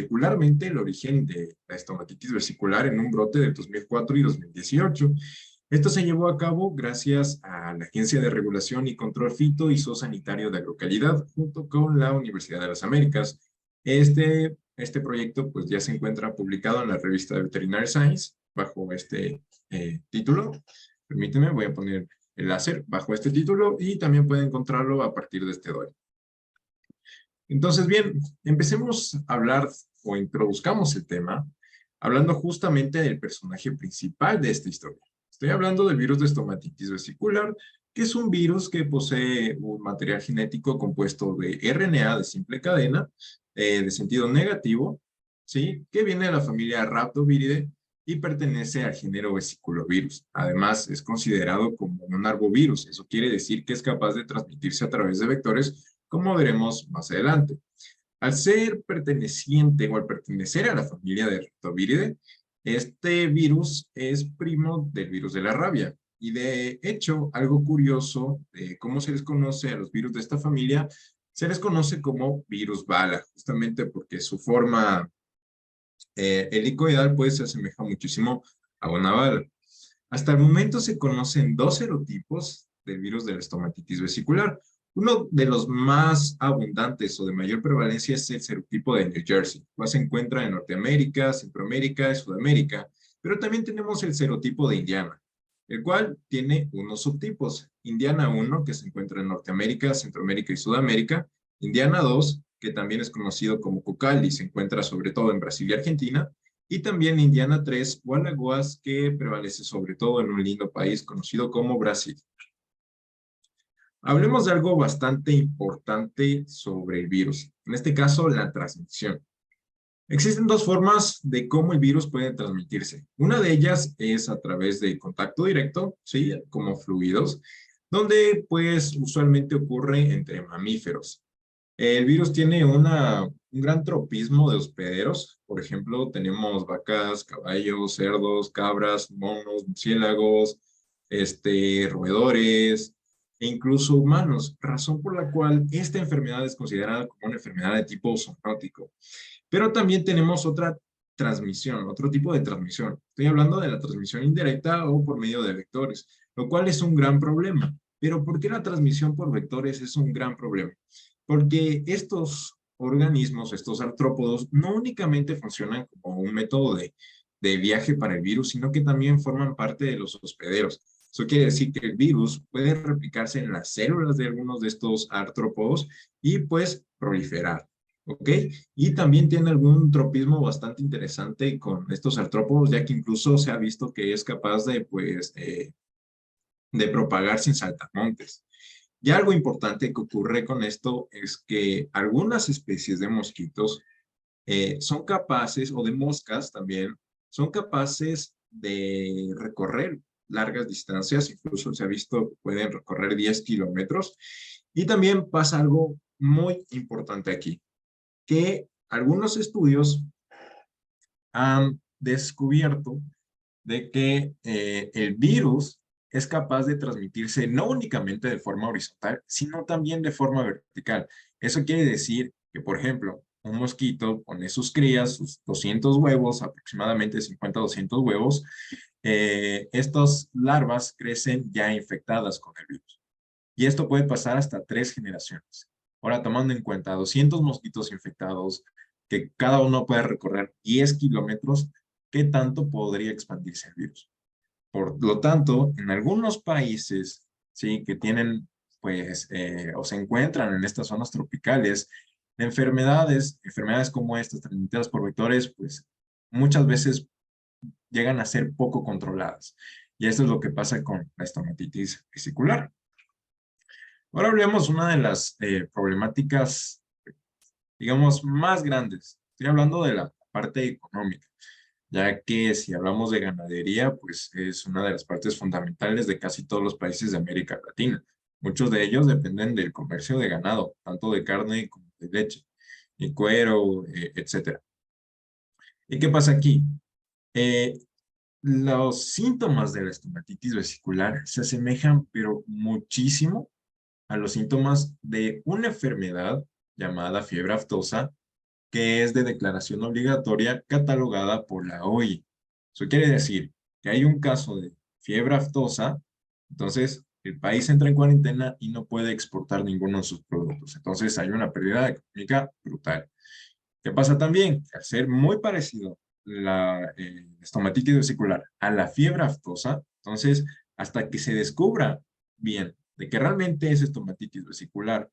particularmente el origen de la estomatitis vesicular en un brote de 2004 y 2018. Esto se llevó a cabo gracias a la Agencia de Regulación y Control Fito y Zoosanitario de Agrocalidad, junto con la Universidad de las Américas. Este proyecto pues, ya se encuentra publicado en la revista de Veterinary Science bajo este título. Permíteme, voy a poner el láser bajo este título y también pueden encontrarlo a partir de este doy. Entonces, bien, empecemos a hablar o introduzcamos el tema hablando justamente del personaje principal de esta historia. Estoy hablando del virus de estomatitis vesicular, que es un virus que posee un material genético compuesto de RNA de simple cadena, de sentido negativo, ¿sí? Que viene de la familia Rhabdoviridae y pertenece al género vesiculovirus. Además, es considerado como un arbovirus. Eso quiere decir que es capaz de transmitirse a través de vectores, como veremos más adelante. Al ser perteneciente o al pertenecer a la familia de Rhabdoviridae, este virus es primo del virus de la rabia. Y de hecho, algo curioso de cómo se les conoce a los virus de esta familia, se les conoce como virus bala, justamente porque su forma helicoidal pues se asemeja muchísimo a una bala. Hasta el momento se conocen dos serotipos del virus de la estomatitis vesicular. Uno de los más abundantes o de mayor prevalencia es el serotipo de New Jersey, cual se encuentra en Norteamérica, Centroamérica y Sudamérica, pero también tenemos el serotipo de Indiana, el cual tiene unos subtipos. Indiana 1, que se encuentra en Norteamérica, Centroamérica y Sudamérica. Indiana 2, que también es conocido como Cocal y se encuentra sobre todo en Brasil y Argentina. Y también Indiana 3 o Alagoas, que prevalece sobre todo en un lindo país conocido como Brasil. Hablemos de algo bastante importante sobre el virus, en este caso la transmisión. Existen dos formas de cómo el virus puede transmitirse. Una de ellas es a través de contacto directo, ¿sí? Como fluidos, donde pues usualmente ocurre entre mamíferos. El virus tiene un gran tropismo de hospederos. Por ejemplo, tenemos vacas, caballos, cerdos, cabras, monos, murciélagos, roedores e incluso humanos, razón por la cual esta enfermedad es considerada como una enfermedad de tipo zoonótico. Pero también tenemos otra transmisión, otro tipo de transmisión. Estoy hablando de la transmisión indirecta o por medio de vectores, lo cual es un gran problema. Pero ¿por qué la transmisión por vectores es un gran problema? Porque estos organismos, estos artrópodos, no únicamente funcionan como un método de viaje para el virus, sino que también forman parte de los hospederos. Eso quiere decir que el virus puede replicarse en las células de algunos de estos artrópodos y pues proliferar. ¿Ok? Y también tiene algún tropismo bastante interesante con estos artrópodos, ya que incluso se ha visto que es capaz de, pues, de propagarse en saltamontes. Y algo importante que ocurre con esto es que algunas especies de mosquitos son capaces, o de moscas también, son capaces de recorrer largas distancias, incluso se ha visto que pueden recorrer 10 kilómetros. Y también pasa algo muy importante aquí, que algunos estudios han descubierto de que el virus es capaz de transmitirse no únicamente de forma horizontal, sino también de forma vertical. Eso quiere decir que, por ejemplo, un mosquito pone sus crías, sus 200 huevos, aproximadamente 50 a 200 huevos, estas larvas crecen ya infectadas con el virus. Y esto puede pasar hasta 3 generaciones. Ahora, tomando en cuenta 200 mosquitos infectados, que cada uno puede recorrer 10 kilómetros, ¿qué tanto podría expandirse el virus? Por lo tanto, en algunos países, ¿sí? Que tienen, pues, o se encuentran en estas zonas tropicales, enfermedades como estas transmitidas por vectores, pues, muchas veces llegan a ser poco controladas. Y esto es lo que pasa con la estomatitis vesicular. Ahora hablemos de una de las problemáticas, digamos, más grandes. Estoy hablando de la parte económica, ya que si hablamos de ganadería, pues es una de las partes fundamentales de casi todos los países de América Latina. Muchos de ellos dependen del comercio de ganado, tanto de carne como de leche, y cuero, etcétera. ¿Y qué pasa aquí? Eh, los síntomas de la estomatitis vesicular se asemejan, pero muchísimo a los síntomas de una enfermedad llamada fiebre aftosa que es de declaración obligatoria catalogada por la OIE. Eso quiere decir que hay un caso de fiebre aftosa, entonces el país entra en cuarentena y no puede exportar ninguno de sus productos. Entonces hay una pérdida económica brutal. ¿Qué pasa también? Al ser muy parecido la estomatitis vesicular a la fiebre aftosa, entonces hasta que se descubra bien de que realmente es estomatitis vesicular,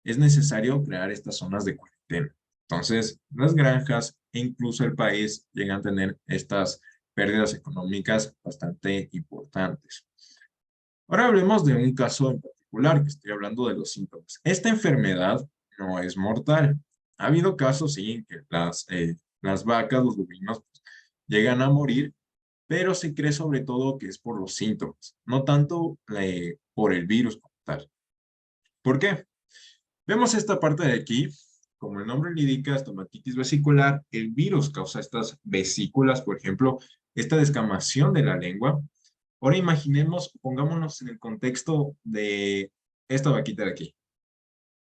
es necesario crear estas zonas de cuarentena. Entonces, las granjas e incluso el país llegan a tener estas pérdidas económicas bastante importantes. Ahora hablemos de un caso en particular, que estoy hablando de los síntomas. Esta enfermedad no es mortal. Ha habido casos, sí, en que las vacas, los bovinos, pues, llegan a morir, pero se cree sobre todo que es por los síntomas, no tanto por el virus como tal. ¿Por qué? Vemos esta parte de aquí, como el nombre le indica, estomatitis vesicular, el virus causa estas vesículas, por ejemplo, esta descamación de la lengua. Ahora imaginemos, pongámonos en el contexto de esta vaquita de aquí.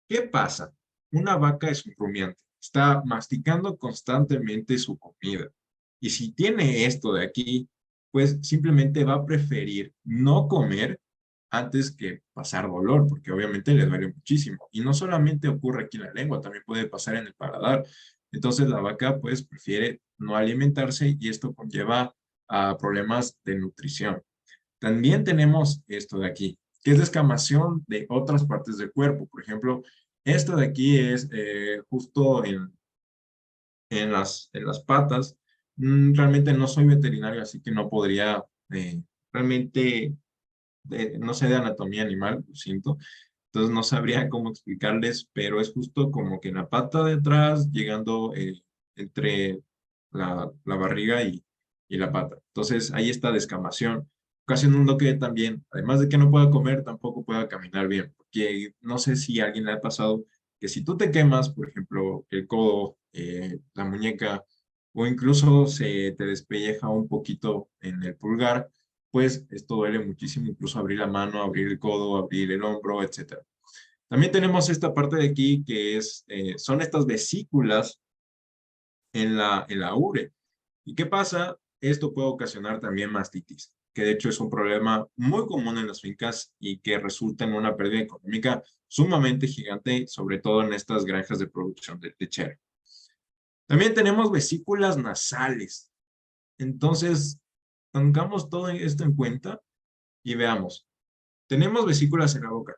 ¿Qué pasa? Una vaca es un rumiante, está masticando constantemente su comida. Y si tiene esto de aquí, pues simplemente va a preferir no comer antes que pasar dolor, porque obviamente le duele muchísimo. Y no solamente ocurre aquí en la lengua, también puede pasar en el paladar. Entonces la vaca pues prefiere no alimentarse y esto conlleva a problemas de nutrición. También tenemos esto de aquí, que es descamación de otras partes del cuerpo. Por ejemplo, esto de aquí es justo en las patas. Realmente no soy veterinario, así que no podría realmente, no sé de anatomía animal, lo siento. Entonces no sabría cómo explicarles, pero es justo como que en la pata de atrás, llegando entre la barriga y la pata. Entonces ahí está descamación, ocasionando que también, además de que no pueda comer, tampoco pueda caminar bien. Porque no sé si a alguien le ha pasado que si tú te quemas, por ejemplo, el codo, la muñeca, o incluso se te despelleja un poquito en el pulgar, pues esto duele muchísimo, incluso abrir la mano, abrir el codo, abrir el hombro, etcétera. También tenemos esta parte de aquí que son estas vesículas en la ubre. ¿Y qué pasa? Esto puede ocasionar también mastitis, que de hecho es un problema muy común en las fincas y que resulta en una pérdida económica sumamente gigante, sobre todo en estas granjas de producción de lechera. También tenemos vesículas nasales. Entonces, tengamos todo esto en cuenta y veamos. Tenemos vesículas en la boca.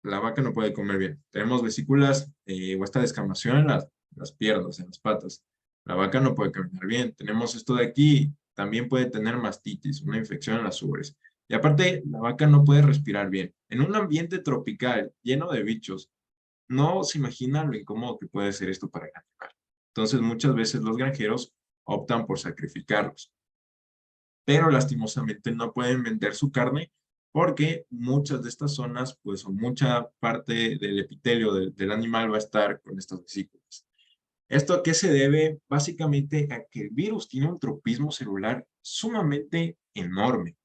La vaca no puede comer bien. Tenemos vesículas o esta descamación en las piernas, en las patas. La vaca no puede caminar bien. Tenemos esto de aquí. También puede tener mastitis, una infección en las ubres. Y aparte, la vaca no puede respirar bien. En un ambiente tropical lleno de bichos, no se imagina lo incómodo que puede ser esto para el animal. Entonces, muchas veces los granjeros optan por sacrificarlos, pero lastimosamente no pueden vender su carne porque muchas de estas zonas, pues, o mucha parte del epitelio del animal va a estar con estas vesículas. ¿Esto a qué se debe? Básicamente a que el virus tiene un tropismo celular sumamente enorme.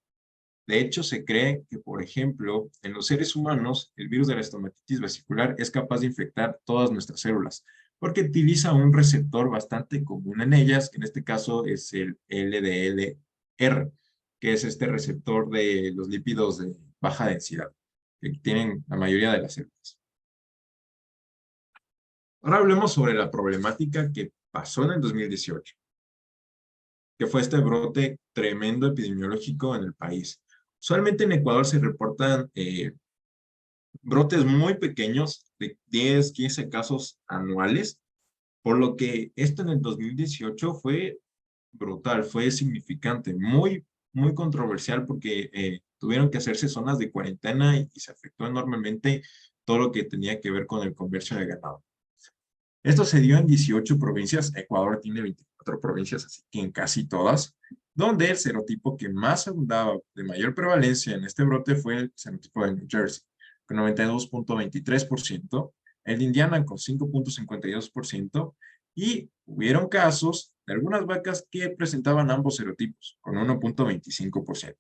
De hecho, se cree que, por ejemplo, en los seres humanos, el virus de la estomatitis vesicular es capaz de infectar todas nuestras células, porque utiliza un receptor bastante común en ellas, que en este caso es el LDLR, que es este receptor de los lípidos de baja densidad, que tienen la mayoría de las células. Ahora hablemos sobre la problemática que pasó en el 2018, que fue este brote tremendo epidemiológico en el país. Usualmente en Ecuador se reportan brotes muy pequeños de 10, 15 casos anuales, por lo que esto en el 2018 fue brutal, fue significante, muy, muy controversial porque tuvieron que hacerse zonas de cuarentena y se afectó enormemente todo lo que tenía que ver con el comercio de ganado. Esto se dio en 18 provincias, Ecuador tiene 24 provincias, así que en casi todas, donde el serotipo que más abundaba de mayor prevalencia en este brote fue el serotipo de New Jersey, con 92.23%, el de Indiana con 5.52%, y hubieron casos de algunas vacas que presentaban ambos serotipos, con 1.25%.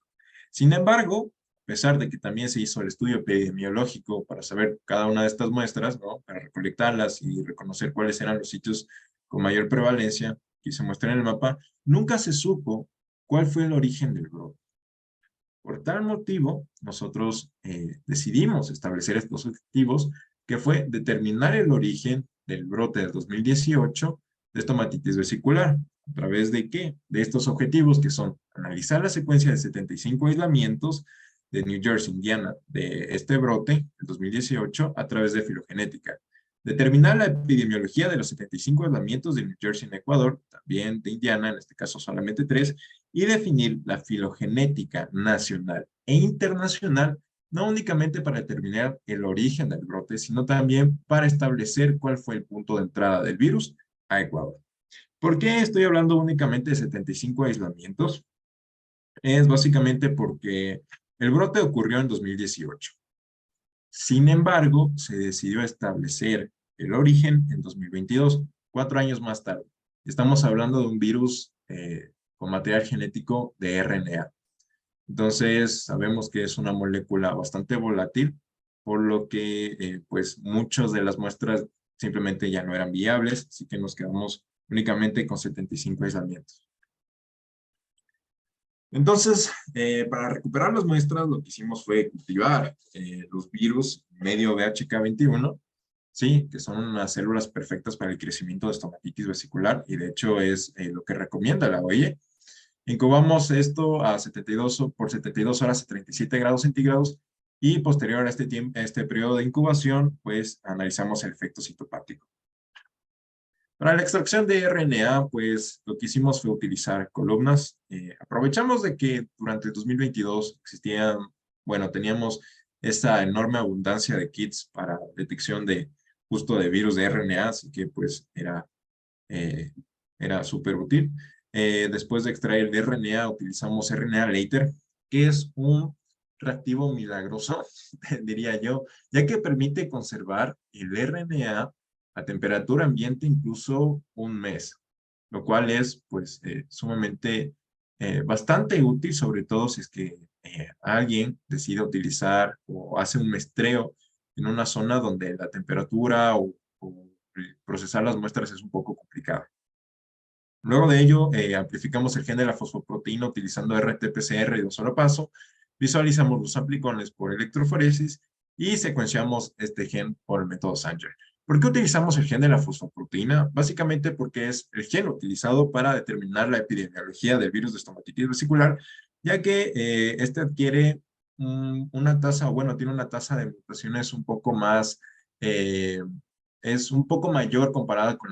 Sin embargo, a pesar de que también se hizo el estudio epidemiológico para saber cada una de estas muestras, ¿no? Para recolectarlas y reconocer cuáles eran los sitios con mayor prevalencia, que se muestra en el mapa, nunca se supo cuál fue el origen del brote. Por tal motivo, nosotros decidimos establecer estos objetivos, que fue determinar el origen del brote del 2018 de estomatitis vesicular. ¿A través de qué? De estos objetivos, que son analizar la secuencia de 75 aislamientos de New Jersey, Indiana, de este brote del 2018 a través de filogenética. Determinar la epidemiología de los 75 aislamientos de New Jersey en Ecuador, también de Indiana, en este caso solamente 3, y definir la filogenética nacional e internacional, no únicamente para determinar el origen del brote, sino también para establecer cuál fue el punto de entrada del virus a Ecuador. ¿Por qué estoy hablando únicamente de 75 aislamientos? Es básicamente porque el brote ocurrió en 2018. Sin embargo, se decidió establecer el origen en 2022, 4 años más tarde. Estamos hablando de un virus con material genético de RNA. Entonces, sabemos que es una molécula bastante volátil, por lo que pues muchas de las muestras simplemente ya no eran viables, así que nos quedamos únicamente con 75 aislamientos. Entonces, para recuperar las muestras, lo que hicimos fue cultivar los virus medio VHK21, sí, que son unas células perfectas para el crecimiento de estomatitis vesicular, y de hecho es lo que recomienda la OIE. Incubamos esto a 72 horas a 37 grados centígrados, y posterior a este periodo de incubación, pues analizamos el efecto citopático. Para la extracción de RNA, pues lo que hicimos fue utilizar columnas. Aprovechamos de que durante el 2022 existían, bueno, teníamos esta enorme abundancia de kits para detección de justo de virus de RNA, así que pues era súper útil. Después de extraer el RNA, utilizamos RNA Later, que es un reactivo milagroso, diría yo, ya que permite conservar el RNA a temperatura ambiente incluso un mes, lo cual es pues sumamente bastante útil, sobre todo si es que alguien decide utilizar o hace un muestreo en una zona donde la temperatura o procesar las muestras es un poco complicado. Luego de ello, amplificamos el gen de la fosfoproteína utilizando RT-PCR de un solo paso, visualizamos los amplicones por electroforesis y secuenciamos este gen por el método Sanger. ¿Por qué utilizamos el gen de la fosfoproteína? Básicamente porque es el gen utilizado para determinar la epidemiología del virus de estomatitis vesicular, ya que este adquiere una tasa, bueno, tiene una tasa de mutaciones un poco más, es un poco mayor comparada con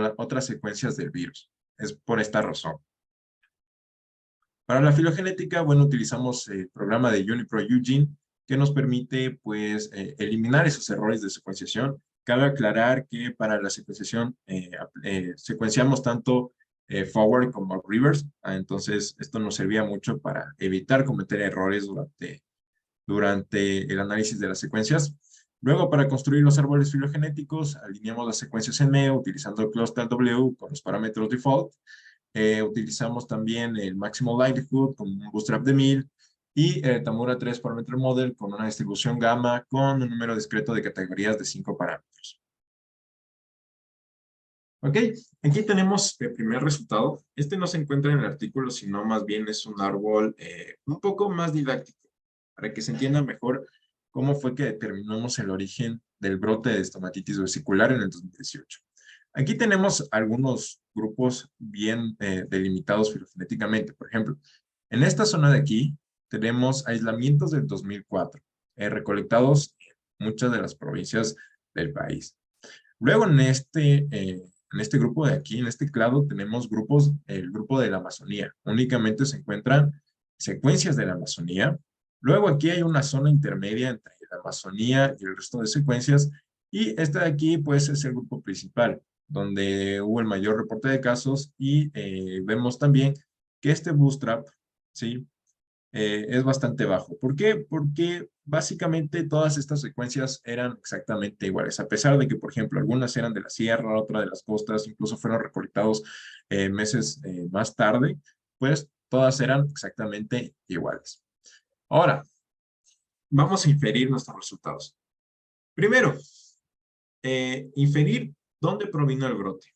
las otras secuencias del virus. Es por esta razón. Para la filogenética, bueno, utilizamos el programa de UniPro-Eugene, que nos permite, pues, eliminar esos errores de secuenciación. Cabe aclarar que para la secuenciación secuenciamos tanto forward como reverse, entonces esto nos servía mucho para evitar cometer errores durante el análisis de las secuencias. Luego, para construir los árboles filogenéticos, alineamos las secuencias en MEO utilizando el cluster W con los parámetros default. Utilizamos también el Maximal Likelihood con un bootstrap de 1000 y el Tamura 3 Parameter Model con una distribución gamma con un número discreto de categorías de 5 parámetros. Ok, aquí tenemos el primer resultado. Este no se encuentra en el artículo, sino más bien es un árbol un poco más didáctico, para que se entienda mejor cómo fue que determinamos el origen del brote de estomatitis vesicular en el 2018. Aquí tenemos algunos grupos bien delimitados filogenéticamente. Por ejemplo, en esta zona de aquí tenemos aislamientos del 2004, recolectados en muchas de las provincias del país. Luego en este grupo de aquí, en este clado, tenemos grupos, el grupo de la Amazonía. Únicamente se encuentran secuencias de la Amazonía. Luego aquí hay una zona intermedia entre la Amazonía y el resto de secuencias. Y este de aquí, pues, es el grupo principal, donde hubo el mayor reporte de casos. Y vemos también que este bootstrap, ¿sí? Es bastante bajo. ¿Por qué? Porque básicamente todas estas secuencias eran exactamente iguales, a pesar de que, por ejemplo, algunas eran de la sierra, otra de las costas, incluso fueron recolectados meses más tarde, pues todas eran exactamente iguales. Ahora, vamos a inferir nuestros resultados. Primero, inferir dónde provino el brote.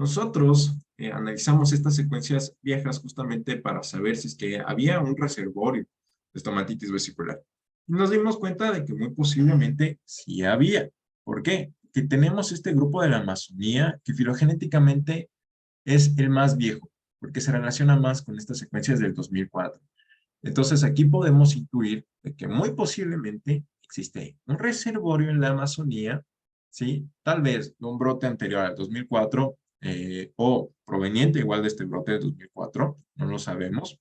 Nosotros analizamos estas secuencias viejas justamente para saber si es que había un reservorio de estomatitis vesicular. Y nos dimos cuenta de que muy posiblemente sí había. ¿Por qué? Que tenemos este grupo de la Amazonía que filogenéticamente es el más viejo, porque se relaciona más con estas secuencias del 2004. Entonces aquí podemos intuir de que muy posiblemente existe un reservorio en la Amazonía, ¿sí? Tal vez de un brote anterior al 2004 o proveniente igual de este brote de 2004, no lo sabemos.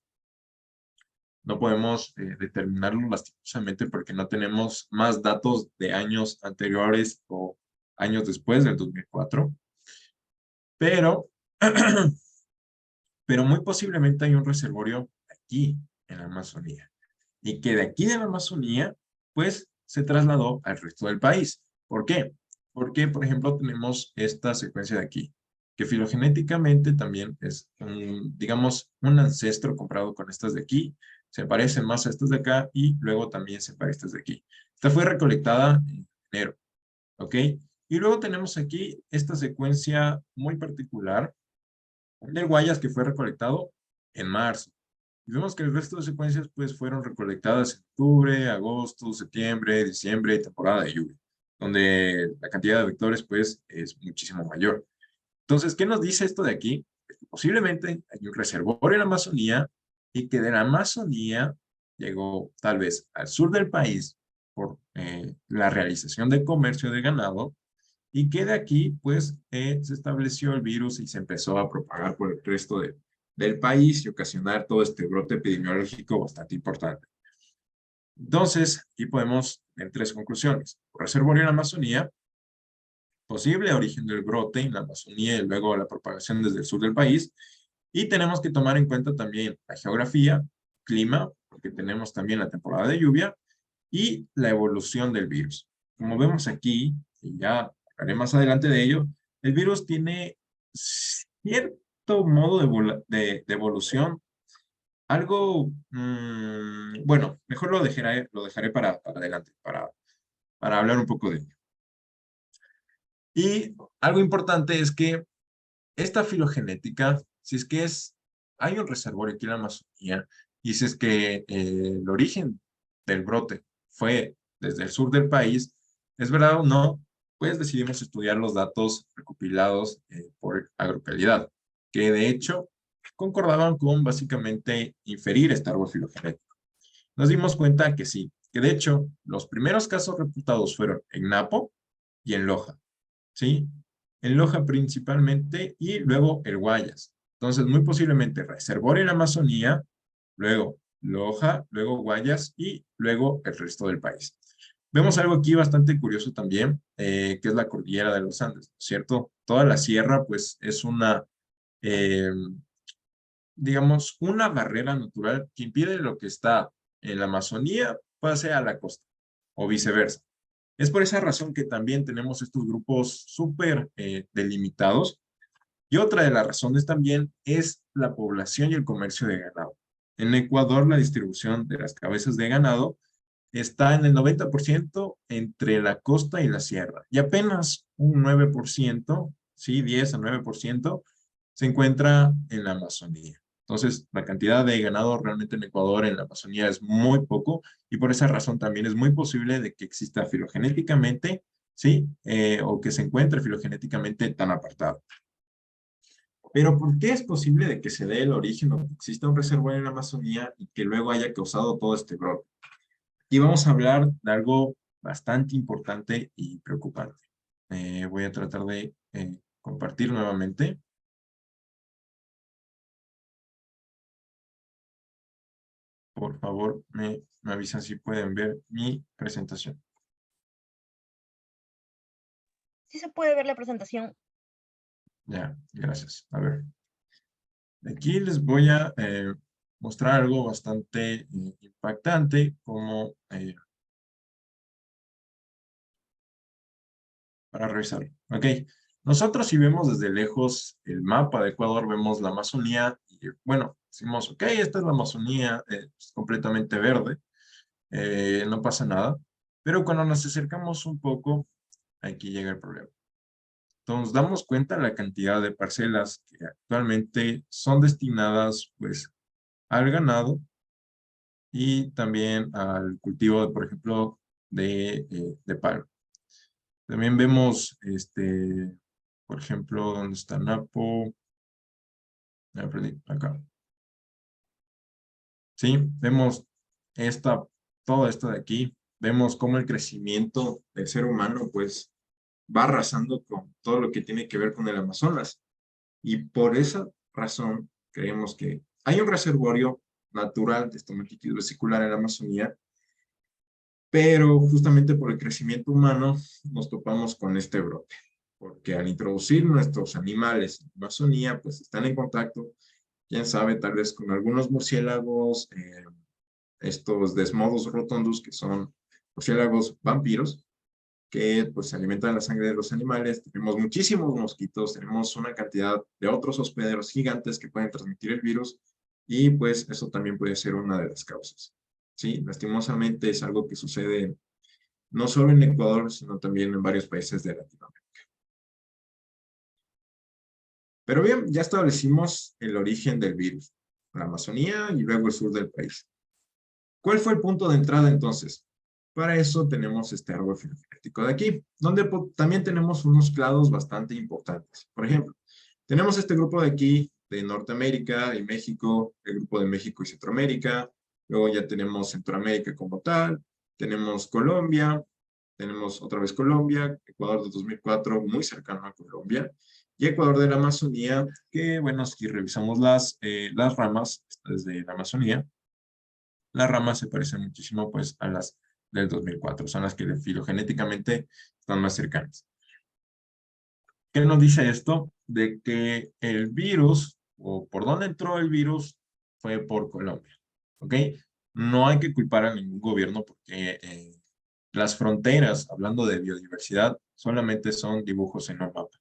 No podemos determinarlo lastimosamente porque no tenemos más datos de años anteriores o años después del 2004, pero pero muy posiblemente hay un reservorio aquí en la Amazonía y que de aquí de la Amazonía pues se trasladó al resto del país. ¿Por qué? Porque, por ejemplo, tenemos esta secuencia de aquí, que filogenéticamente también es, digamos, un ancestro comparado con estas de aquí, se parecen más a estas de acá y luego también se parecen a estas de aquí. Esta fue recolectada en enero, ¿ok? Y luego tenemos aquí esta secuencia muy particular del Guayas que fue recolectado en marzo. Y vemos que el resto de secuencias pues fueron recolectadas en octubre, agosto, septiembre, diciembre y temporada de lluvia, donde la cantidad de vectores pues es muchísimo mayor. Entonces, ¿qué nos dice esto de aquí? Que posiblemente hay un reservorio en la Amazonía y que de la Amazonía llegó tal vez al sur del país por la realización de comercio de ganado y que de aquí, pues, se estableció el virus y se empezó a propagar por el resto del país y ocasionar todo este brote epidemiológico bastante importante. Entonces, aquí podemos tener tres conclusiones. Reservorio en la Amazonía, posible origen del brote en la Amazonía y luego la propagación desde el sur del país. Y tenemos que tomar en cuenta también la geografía, clima, porque tenemos también la temporada de lluvia y la evolución del virus. Como vemos aquí, y ya hablaré más adelante de ello, el virus tiene cierto modo de evolución, algo, bueno, mejor lo dejaré para adelante, para hablar un poco de ello. Y algo importante es que esta filogenética, si es que hay un reservorio aquí en la Amazonía, y si es que el origen del brote fue desde el sur del país, ¿es verdad o no? Pues decidimos estudiar los datos recopilados por agrocalidad, que de hecho concordaban con básicamente inferir este árbol filogenético. Nos dimos cuenta que sí, que de hecho los primeros casos reputados fueron en Napo y en Loja. ¿Sí? En Loja principalmente y luego el Guayas. Entonces, muy posiblemente reservorio en la Amazonía, luego Loja, luego Guayas y luego el resto del país. Vemos algo aquí bastante curioso también, que es la cordillera de los Andes, ¿cierto? Toda la sierra, pues, es una, eh, digamos, una barrera natural que impide lo que está en la Amazonía pase a la costa o viceversa. Es por esa razón que también tenemos estos grupos súper delimitados. Y otra de las razones también es la población y el comercio de ganado. En Ecuador, la distribución de las cabezas de ganado está en el 90% entre la costa y la sierra. Y apenas un 9%, sí, 10 a 9%, se encuentra en la Amazonía. Entonces, la cantidad de ganado realmente en Ecuador, en la Amazonía, es muy poco y por esa razón también es muy posible de que exista filogenéticamente, ¿sí? O que se encuentre filogenéticamente tan apartado. Pero ¿por qué es posible de que se dé el origen o que exista un reservorio en la Amazonía y que luego haya causado todo este brote? Y vamos a hablar de algo bastante importante y preocupante. Voy a tratar de compartir nuevamente. Por favor, me avisan si pueden ver mi presentación. Sí se puede ver la presentación. Ya, gracias. A ver, aquí les voy a mostrar algo bastante impactante como para revisar. Ok, nosotros si vemos desde lejos el mapa de Ecuador, vemos la Amazonía y bueno, decimos, ok, esta es la Amazonía, es completamente verde, no pasa nada, pero cuando nos acercamos un poco, aquí llega el problema. nos damos cuenta de la cantidad de parcelas que actualmente son destinadas pues al ganado y también al cultivo, por ejemplo, de palma. También vemos, por ejemplo, ¿dónde está Napo? Ya perdí, acá. Sí, vemos todo esto de aquí. Vemos cómo el crecimiento del ser humano, pues, va arrasando con todo lo que tiene que ver con el Amazonas. Y por esa razón, creemos que hay un reservorio natural de estomatitis vesicular en la Amazonía, pero justamente por el crecimiento humano nos topamos con este brote, porque al introducir nuestros animales en la Amazonía, pues están en contacto, quién sabe, tal vez con algunos murciélagos, estos Desmodus rotundus, que son murciélagos vampiros, que pues se alimentan la sangre de los animales. Tenemos muchísimos mosquitos, tenemos una cantidad de otros hospederos gigantes que pueden transmitir el virus, y pues eso también puede ser una de las causas. Sí, lastimosamente es algo que sucede no solo en Ecuador, sino también en varios países de Latinoamérica. Pero bien, ya establecimos el origen del virus, la Amazonía y luego el sur del país. ¿Cuál fue el punto de entrada entonces? Para eso tenemos este árbol filogenético de aquí, donde también tenemos unos clados bastante importantes. Por ejemplo, tenemos este grupo de aquí, de Norteamérica y México, el grupo de México y Centroamérica, luego ya tenemos Centroamérica como tal, tenemos Colombia, tenemos otra vez Colombia, Ecuador de 2004, muy cercano a Colombia, y Ecuador de la Amazonía, que bueno, si revisamos las ramas desde la Amazonía, las ramas se parecen muchísimo pues a las del 2004, son las que filogenéticamente están más cercanas. ¿Qué nos dice esto? De que el virus, o por dónde entró el virus, fue por Colombia, ¿ok? No hay que culpar a ningún gobierno porque las fronteras, hablando de biodiversidad, solamente son dibujos en un mapa.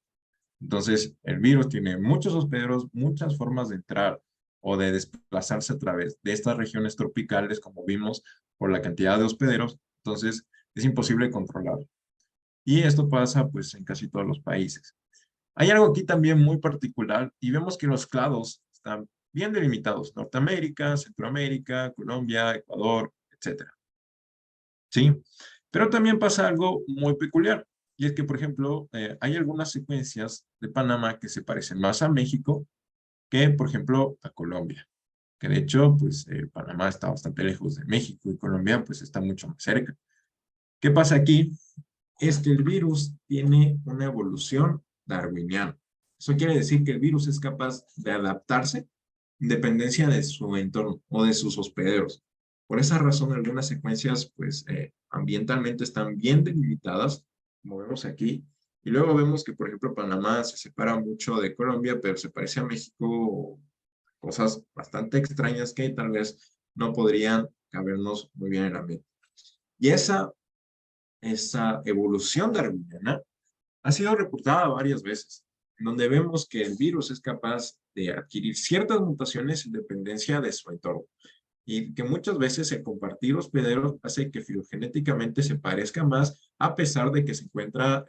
Entonces, el virus tiene muchos hospederos, muchas formas de entrar o de desplazarse a través de estas regiones tropicales, como vimos, por la cantidad de hospederos. Entonces, es imposible controlarlo. Y esto pasa, pues, en casi todos los países. Hay algo aquí también muy particular y vemos que los clados están bien delimitados. Norteamérica, Centroamérica, Colombia, Ecuador, etcétera. ¿Sí? Pero también pasa algo muy peculiar. Y es que, por ejemplo, hay algunas secuencias de Panamá que se parecen más a México que, por ejemplo, a Colombia. Que de hecho, pues, Panamá está bastante lejos de México y Colombia, pues, está mucho más cerca. ¿Qué pasa aquí? Es que el virus tiene una evolución darwiniana. Eso quiere decir que el virus es capaz de adaptarse en dependencia de su entorno o de sus hospederos. Por esa razón, algunas secuencias, pues, ambientalmente están bien delimitadas, como vemos aquí, y luego vemos que, por ejemplo, Panamá se separa mucho de Colombia, pero se parece a México, cosas bastante extrañas que tal vez no podrían cabernos muy bien en la mente. Y esa evolución darwiniana ha sido reportada varias veces, en donde vemos que el virus es capaz de adquirir ciertas mutaciones en dependencia de su entorno, y que muchas veces el compartir hospederos hace que filogenéticamente se parezca más, a pesar de que se encuentra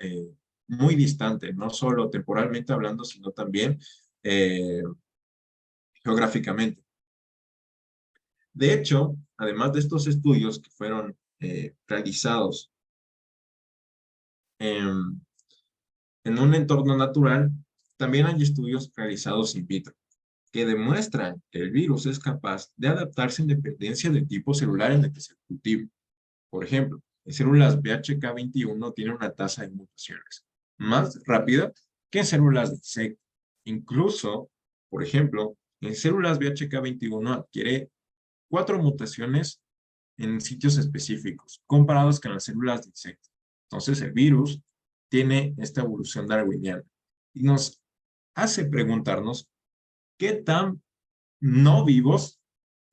muy distante, no solo temporalmente hablando, sino también eh, geográficamente. De hecho, además de estos estudios que fueron realizados en un entorno natural, también hay estudios realizados in vitro que demuestran que el virus es capaz de adaptarse en dependencia del tipo celular en el que se cultiva. Por ejemplo, en células BHK21 tiene una tasa de mutaciones más rápida que en células de insecto. Incluso, por ejemplo, en células BHK21 adquiere 4 mutaciones en sitios específicos, comparados con las células de insecto. Entonces, el virus tiene esta evolución darwiniana y nos hace preguntarnos qué tan no vivos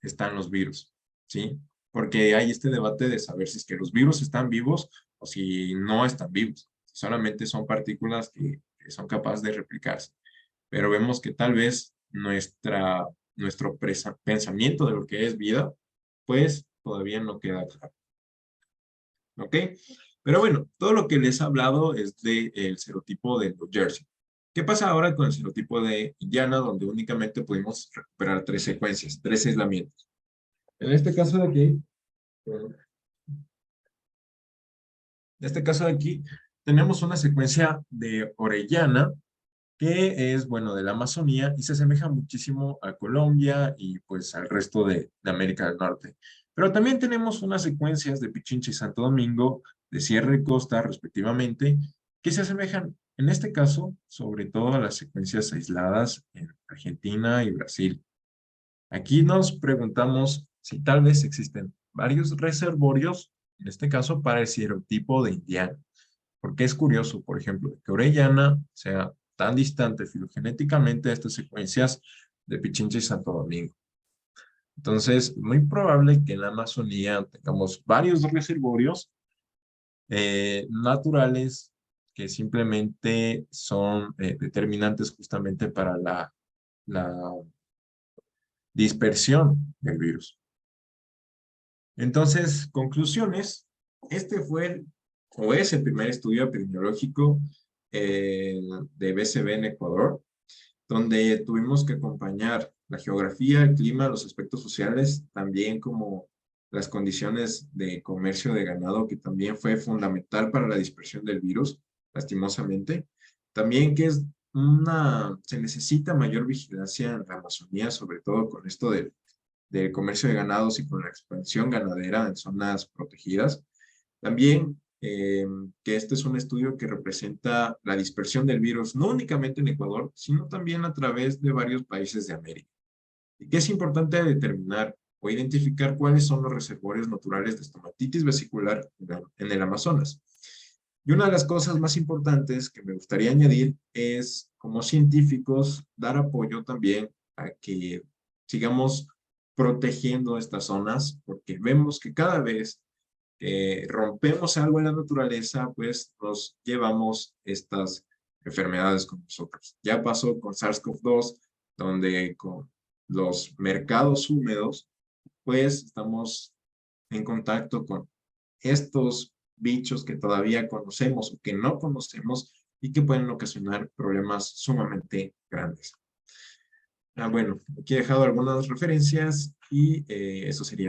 están los virus, ¿sí? Porque hay este debate de saber si es que los virus están vivos o si no están vivos. Solamente son partículas que son capaces de replicarse. Pero vemos que tal vez nuestro pensamiento de lo que es vida, pues todavía no queda claro. ¿Ok? Pero bueno, todo lo que les he hablado es del serotipo de New Jersey. ¿Qué pasa ahora con el serotipo de Indiana, donde únicamente pudimos recuperar 3 secuencias, 3 aislamientos? En este caso de aquí, tenemos una secuencia de Orellana, que es, bueno, de la Amazonía y se asemeja muchísimo a Colombia y pues al resto de América del Norte. Pero también tenemos unas secuencias de Pichincha y Santo Domingo, de Sierra y Costa, respectivamente, que se asemejan, en este caso, sobre todo a las secuencias aisladas en Argentina y Brasil. Aquí nos preguntamos si tal vez existen varios reservorios, en este caso, para el serotipo de Indiana. Porque es curioso, por ejemplo, que Orellana sea tan distante filogenéticamente de estas secuencias de Pichincha y Santo Domingo. Entonces, muy probable que en la Amazonía tengamos varios reservorios naturales que simplemente son determinantes justamente para la dispersión del virus. Entonces, conclusiones. Este fue o es el primer estudio epidemiológico de BCB en Ecuador, donde tuvimos que acompañar la geografía, el clima, los aspectos sociales, también como las condiciones de comercio de ganado, que también fue fundamental para la dispersión del virus, lastimosamente. También que se necesita mayor vigilancia en la Amazonía, sobre todo con esto del comercio de ganados y con la expansión ganadera en zonas protegidas. También que este es un estudio que representa la dispersión del virus, no únicamente en Ecuador, sino también a través de varios países de América. Y que es importante determinar o identificar cuáles son los reservorios naturales de estomatitis vesicular en el Amazonas. Y una de las cosas más importantes que me gustaría añadir es, como científicos, dar apoyo también a que sigamos protegiendo estas zonas, porque vemos que cada vez rompemos algo en la naturaleza, pues nos llevamos estas enfermedades con nosotros. Ya pasó con SARS-CoV-2, donde con los mercados húmedos, pues estamos en contacto con estos bichos que todavía conocemos o que no conocemos y que pueden ocasionar problemas sumamente grandes. Bueno, aquí he dejado algunas referencias y eso sería